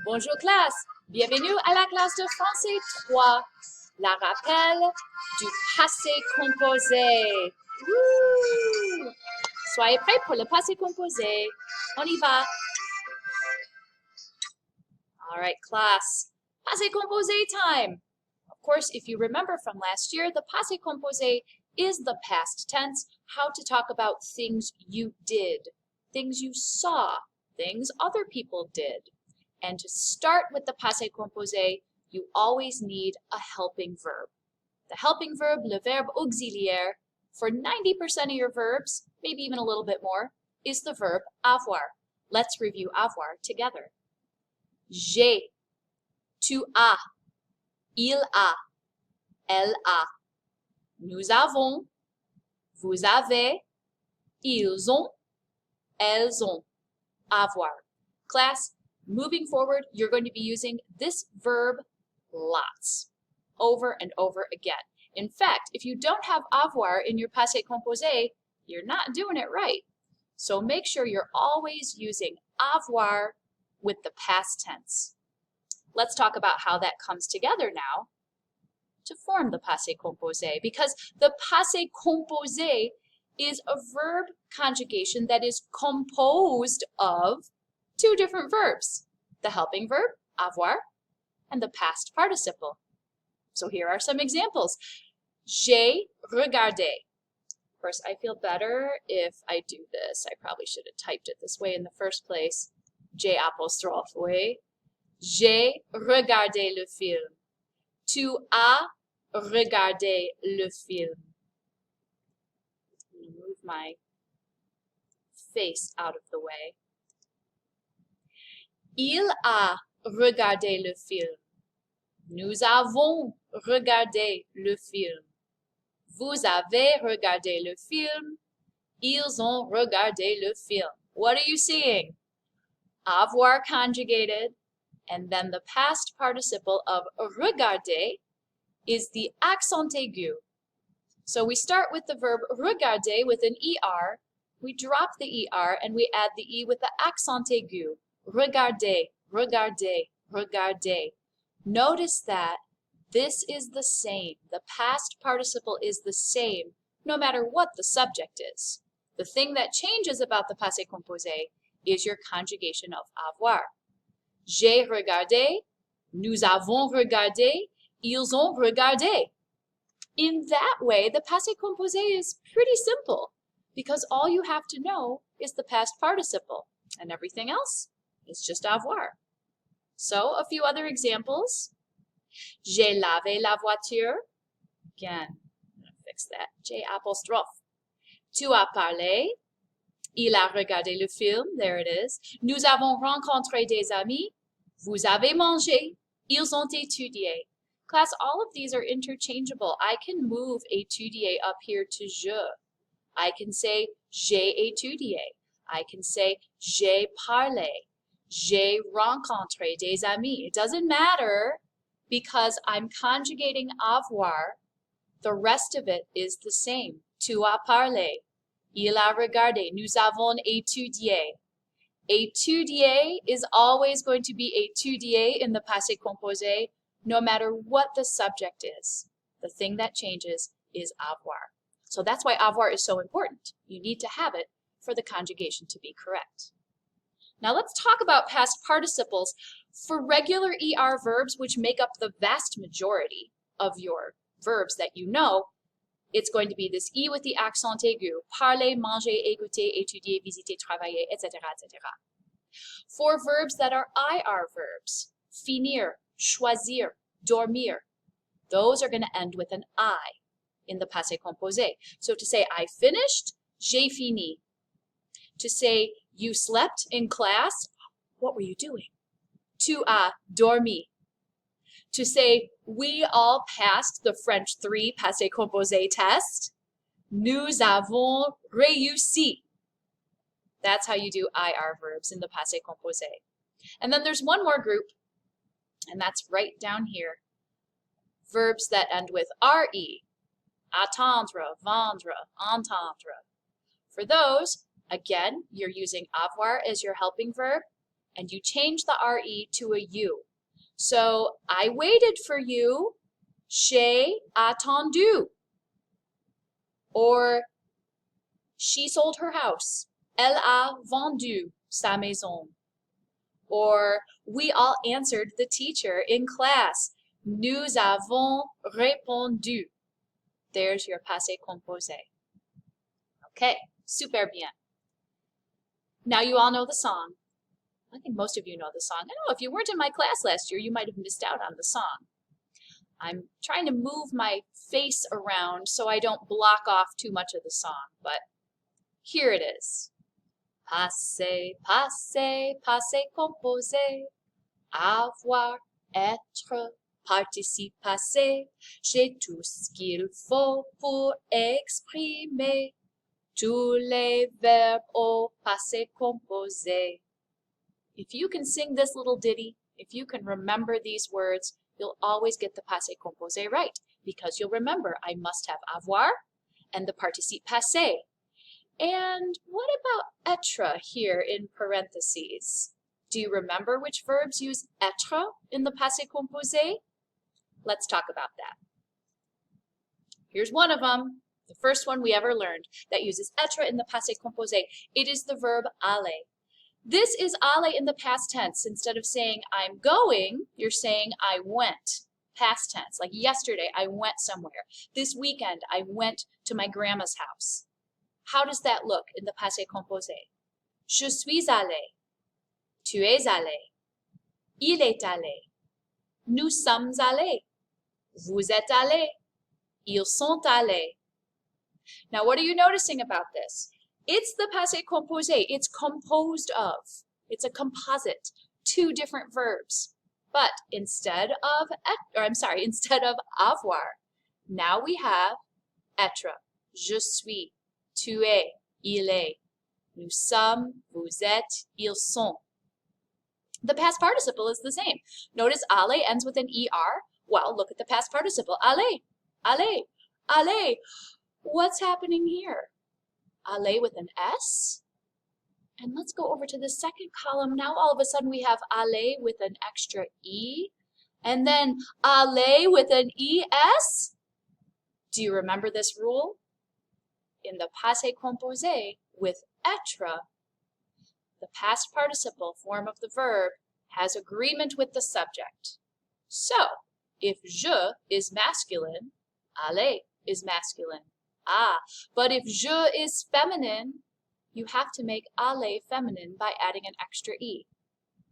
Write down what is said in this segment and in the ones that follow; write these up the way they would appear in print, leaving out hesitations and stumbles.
Bonjour classe, bienvenue à la classe de français 3, la rappel du passé composé. Woo! Soyez prêts pour le passé composé. On y va. All right, class. Passé composé time. Of course, if you remember from last year, the passé composé is the past tense, how to talk about things you did, things you saw, things other people did. And to start with the passé composé, you always need a helping verb. The helping verb, le verbe auxiliaire, for 90% of your verbs, maybe even a little bit more, is the verb avoir. Let's review avoir together. J'ai, tu as, il a, elle a. Nous avons, vous avez, ils ont, elles ont. Avoir. Class, moving forward, you're going to be using this verb lots, over and over again. In fact, if you don't have avoir in your passé composé, you're not doing it right. So make sure you're always using avoir with the past tense. Let's talk about how that comes together now to form the passé composé, because the passé composé is a verb conjugation that is composed of two different verbs, the helping verb, avoir, and the past participle. So here are some examples. J'ai regardé. Of course, I feel better if I do this. I probably should have typed it this way in the first place. J'ai apostrophe, oui. J'ai regardé le film. Tu as regardé le film. Let me move my face out of the way. Il a regardé le film. Nous avons regardé le film. Vous avez regardé le film. Ils ont regardé le film. What are you seeing? Avoir conjugated, and then the past participle of regarder is the accent aigu. So we start with the verb regarder with an ER, we drop the ER and we add the E with the accent aigu. Regarder, regarder, regarder. Notice that this is the same. The past participle is the same, no matter what the subject is. The thing that changes about the passé composé is your conjugation of avoir. J'ai regardé, nous avons regardé, ils ont regardé. In that way, the passé composé is pretty simple because all you have to know is the past participle and everything else is just avoir. So a few other examples. J'ai lavé la voiture. Again, I'm going to fix that. J'ai apostrophe. Tu as parlé. Il a regardé le film. There it is. Nous avons rencontré des amis. Vous avez mangé. Ils ont étudié. Class, all of these are interchangeable. I can move étudier up here to je. I can say j'ai étudié. I can say j'ai parlé. J'ai rencontré des amis. It doesn't matter because I'm conjugating avoir. The rest of it is the same. Tu as parlé. Il a regardé. Nous avons étudié. Étudier is always going to be étudier in the passé composé, no matter what the subject is. The thing that changes is avoir. So that's why avoir is so important. You need to have it for the conjugation to be correct. Now let's talk about past participles. For regular ER verbs, which make up the vast majority of your verbs that you know, it's going to be this E with the accent aigu. Parler, manger, écouter, étudier, visiter, travailler, etc., etc. For verbs that are IR verbs, finir, choisir, dormir, those are going to end with an I in the passé composé. So to say I finished, j'ai fini. To say you slept in class, what were you doing? Tu as dormi. To say we all passed the French 3 passé composé test, nous avons réussi. That's how you do IR verbs in the passé composé. And then there's one more group, and that's right down here. Verbs that end with RE, attendre, vendre, entendre. For those, again, you're using avoir as your helping verb, and you change the RE to a U. So I waited for you. J'ai attendu. Or she sold her house. Elle a vendu sa maison. Or we all answered the teacher in class. Nous avons répondu. There's your passé composé. Okay, super bien. Now you all know the song. I think most of you know the song. I know if you weren't in my class last year, you might have missed out on the song. I'm trying to move my face around so I don't block off too much of the song, but here it is. Passé, passé, passé composé, avoir, être, participe passé, j'ai tout ce qu'il faut pour exprimer tous les verbes au passé composé. If you can sing this little ditty, if you can remember these words, you'll always get the passé composé right, because you'll remember I must have avoir and the participe passé. And what about être here in parentheses? Do you remember which verbs use être in the passé composé? Let's talk about that. Here's one of them, the first one we ever learned that uses être in the passé composé. It is the verb aller. This is aller in the past tense. Instead of saying I'm going, you're saying I went. Past tense, like yesterday I went somewhere. This weekend I went to my grandma's house. How does that look in the passé composé? Je suis allé. Tu es allé. Il est allé. Nous sommes allés. Vous êtes allés. Ils sont allés. Now, what are you noticing about this? It's the passé composé. It's composed of. It's a composite. Two different verbs. But instead of avoir, now we have être. Je suis. Tu es. Il est. Nous sommes. Vous êtes. Ils sont. The past participle is the same. Notice aller ends with an ER. Well, look at the past participle. Aller. Aller. Aller. What's happening here? Aller with an S. And let's go over to the second column. Now all of a sudden we have aller with an extra E. And then aller with an ES. Do you remember this rule? In the passé composé with être, the past participle form of the verb has agreement with the subject. So, if je is masculine, aller is masculine. But if je is feminine, you have to make aller feminine by adding an extra E.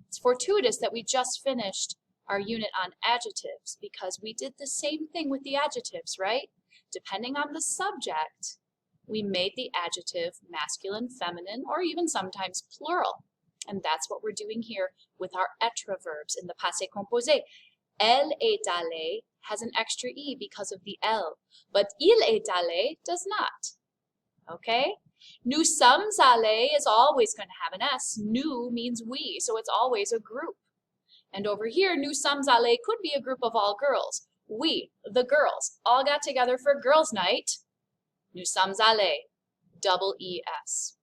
It's fortuitous that we just finished our unit on adjectives because we did the same thing with the adjectives, right? Depending on the subject, we made the adjective masculine, feminine, or even sometimes plural. And that's what we're doing here with our être verbs in the passé composé. Elle est allée has an extra E because of the L, but il est allé does not. Okay? Nous sommes allés is always going to have an S. Nous means we, so it's always a group. And over here, nous sommes allés could be a group of all girls. We, the girls, all got together for girls' night. Nous sommes allés, double ES.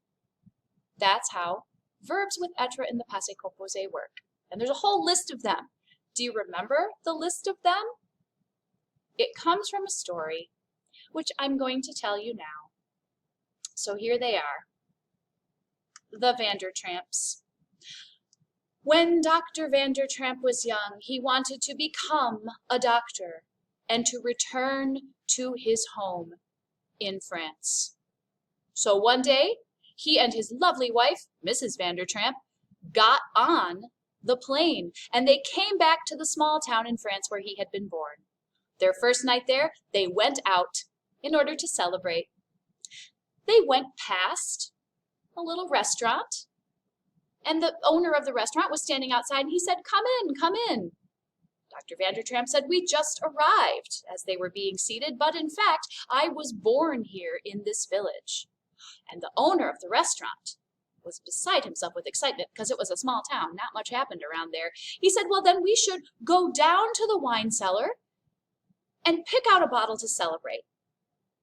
That's how verbs with être in the passé composé work. And there's a whole list of them. Do you remember the list of them? It comes from a story, which I'm going to tell you now. So here they are. The Vandertramps. When Dr. Vandertramp was young, he wanted to become a doctor and to return to his home in France. So one day, he and his lovely wife, Mrs. Vandertramp, got on the plane, and they came back to the small town in France where he had been born. Their first night there, they went out in order to celebrate. They went past a little restaurant, and the owner of the restaurant was standing outside, and he said, "Come in, come in." Dr. Vandertramp said, "We just arrived," as they were being seated, "but in fact, I was born here in this village." And the owner of the restaurant was beside himself with excitement because it was a small town, not much happened around there. He said, "Well, then we should go down to the wine cellar and pick out a bottle to celebrate."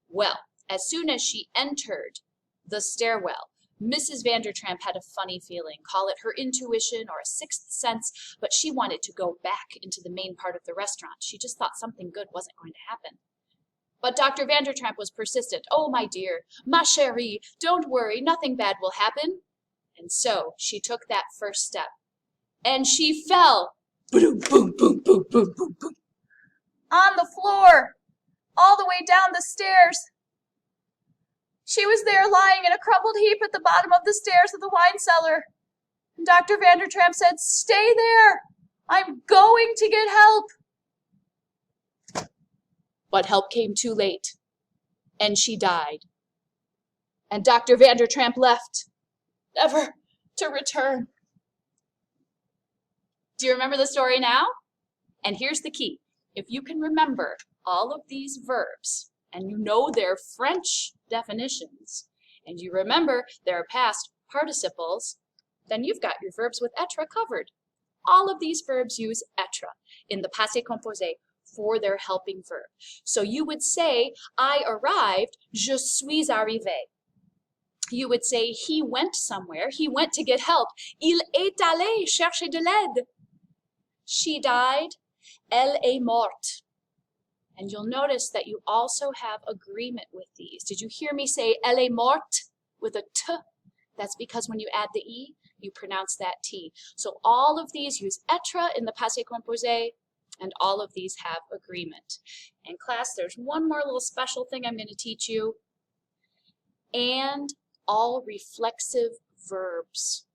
Well, as soon as she entered the stairwell, Mrs. Vandertramp had a funny feeling, call it her intuition or a sixth sense, but she wanted to go back into the main part of the restaurant. She just thought something good wasn't going to happen. But Dr. Vandertramp was persistent. Oh, my dear, ma chérie, don't worry, nothing bad will happen. And so she took that first step. And she fell. Boom, boom, boom, boom, boom, boom, boom. On the floor, all the way down the stairs. She was there lying in a crumpled heap at the bottom of the stairs of the wine cellar. And Dr. Vandertramp said, "Stay there. I'm going to get help." But help came too late, and she died. And Dr. Vandertramp left, never to return. Do you remember the story now? And here's the key. If you can remember all of these verbs, and you know their French definitions, and you remember their past participles, then you've got your verbs with être covered. All of these verbs use être in the passé composé for their helping verb. So you would say, I arrived, je suis arrivé. You would say, he went somewhere, he went to get help. Il est allé chercher de l'aide. She died, elle est morte. And you'll notice that you also have agreement with these. Did you hear me say elle est morte with a t? That's because when you add the e, you pronounce that t. So all of these use être in the passé composé, and all of these have agreement. And class, there's one more little special thing I'm going to teach you. And all reflexive verbs.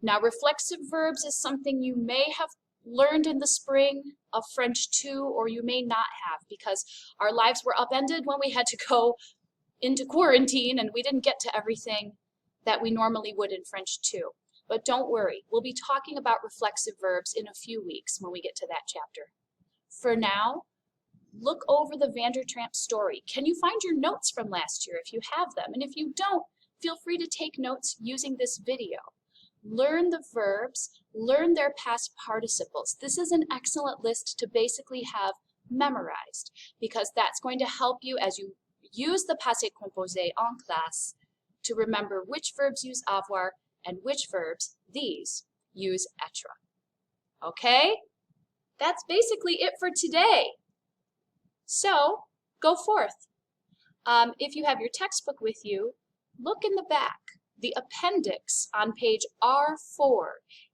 Now, reflexive verbs is something you may have learned in the spring of French 2, or you may not have, because our lives were upended when we had to go into quarantine and we didn't get to everything that we normally would in French 2. But don't worry, we'll be talking about reflexive verbs in a few weeks when we get to that chapter. For now, look over the Vandertramp story. Can you find your notes from last year if you have them? And if you don't, feel free to take notes using this video. Learn the verbs, learn their past participles. This is an excellent list to basically have memorized, because that's going to help you as you use the passé composé en classe to remember which verbs use avoir and which verbs, these, use être. Okay? That's basically it for today. So, go forth. If you have your textbook with you, look in the back. The appendix on page R4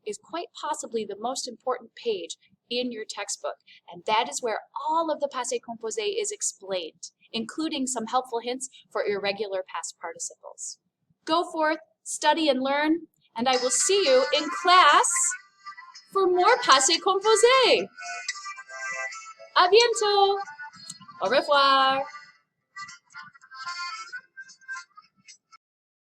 is quite possibly the most important page in your textbook, and that is where all of the passé composé is explained, including some helpful hints for irregular past participles. Go forth, study and learn, and I will see you in class for more passé composé. À bientôt. Au revoir.